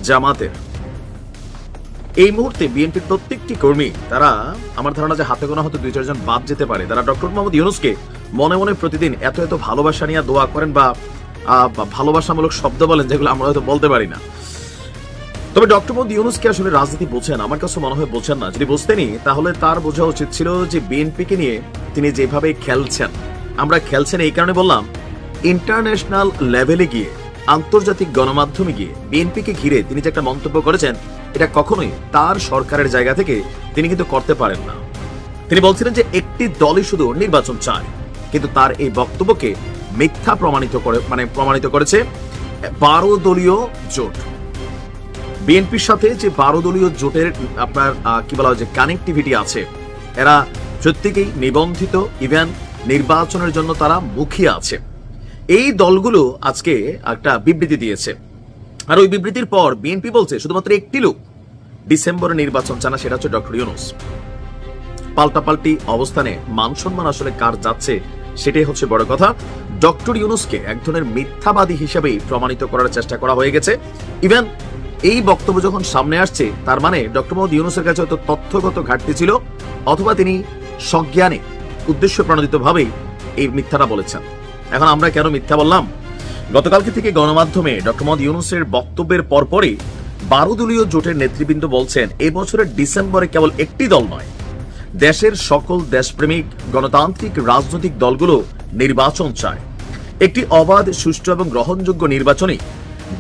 জামাতের। এই মুহূর্তে বিএনপির প্রত্যেকটি কর্মী, তারা আমার ধারণা যে হাতে গোনা হয়তো 2-4 জন বাদ যেতে পারে, তারা ডক্টর মোহাম্মদ ইউনূসকে মনে মনে প্রতিদিন এত এত ভালোবাসা নিয়ে দোয়া করেন বা ভালোবাসামূলক শব্দ বলেন, যেগুলো আমরা হয়তো বলতে পারি না। তবে ডক্টর মোহাম্মদ ইউনূসকে আসলে রাজনীতি বোঝেন, আমার কাছে মনে হয় বোঝেন না। যদি বুঝতেনই তাহলে তার বোঝা উচিত ছিল যে বিএনপিকে নিয়ে তিনি যেভাবে খেলছেন, আমরা খেলছেন এই কারণে বললাম, ইন্টারন্যাশনাল লেভেলে গিয়ে, আন্তর্জাতিক গণমাধ্যমে গিয়ে বিএনপিকে ঘিরে তিনি যে একটা মন্তব্য করেছেন, এটা কখনোই তার সরকারের জায়গা থেকে তিনি কিন্তু করতে পারেন না। তিনি বলছিলেন যে একটি দলই শুধু নির্বাচন চায়, কিন্তু তার এই বক্তব্যকে মিথ্যা প্রমাণিত করেছে 12 দলীয় জোট। বিএনপির সাথে যে 12 দলীয় জোটের আপনার কি বলা হয় যে কানেক্টিভিটি আছে, এরা প্রত্যেকেই নিবন্ধিত, ইভেন নির্বাচনের জন্য তারা মুখিয়ে আছে। এই দলগুলো আজকে একটা বিবৃতি দিয়েছে, আর ওই বিবৃতির পর বিএনপি বলছে শুধুমাত্র একটি লোক ডিসেম্বরে নির্বাচন চায় না, সেটা হচ্ছে ডক্টর ইউনূস। পাল্টাপাল্টি অবস্থানে মান সম্মান আসলে কার যাচ্ছে, সেটাই হচ্ছে বড় কথা। ডক্টর ইউনূসকে এক ধরনের মিথ্যাবাদী হিসেবেই প্রমাণিত করার চেষ্টা করা হয়ে গেছে। ইভেন এই বক্তব্য যখন সামনে আসছে, তার মানে ডক্টর মোহাম্মদ ইউনূসের কাছে হয়তো তথ্যগত ঘাটতি ছিল, অথবা তিনি সজ্ঞানে উদ্দেশ্য প্রণোদিতভাবেই এই মিথ্যাটা বলেছেন। এখন আমরা কেন মিথ্যা বললাম? গতকালকে থেকে গণমাধ্যমে ডক্টর মোহাম্মদ ইউনূসের বক্তব্যের পরপরই 12 দলীয় জোটের নেতৃবৃন্দ বলছেন, এই বছরের ডিসেম্বরে কেবল একটি দল নয়, দেশের সকল দেশপ্রেমিক গণতান্ত্রিক রাজনৈতিক দলগুলো নির্বাচন চায়। একটি অবাধ, সুষ্ঠু এবং গ্রহণযোগ্য নির্বাচনই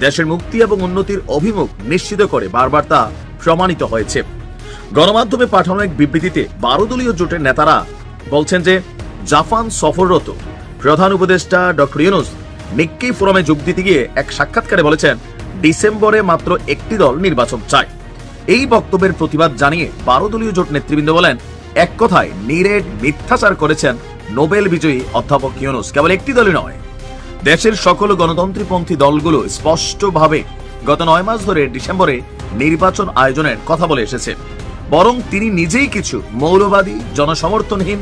দেশের মুক্তি এবং উন্নতির অভিমুখ নিশ্চিত করে, বারবার তা প্রমাণিত হয়েছে। গণমাধ্যমে পাঠানো এক বিবৃতিতে 12 দলীয় জোটের নেতারা বলছেন যে জাপান সফররত প্রধান উপদেষ্টা ডক্টর ইউনূস নিক্কেই ফোরামে যোগ দিতে গিয়ে এক সাক্ষাৎকারে বলেছেন, ডিসেম্বরে মাত্র একটি দল নির্বাচন চায়। এই বক্তব্যের প্রতিবাদ জানিয়ে 12 দলীয় জোট নেতৃবৃন্দ বলেন, এক কথায় নিরেট মিথ্যাচার করেছেন নোবেল বিজয়ী অধ্যাপক ইউনূস। কেবল একটি দলই নয়, দেশের সকল গণতন্ত্রীপন্থী দলগুলো স্পষ্টভাবে গত 9 মাস ধরে ডিসেম্বরে নির্বাচন আয়োজনের কথা বলে এসেছে। বরং তিনি নিজেই কিছু মৌলবাদী, জনসমর্থনহীন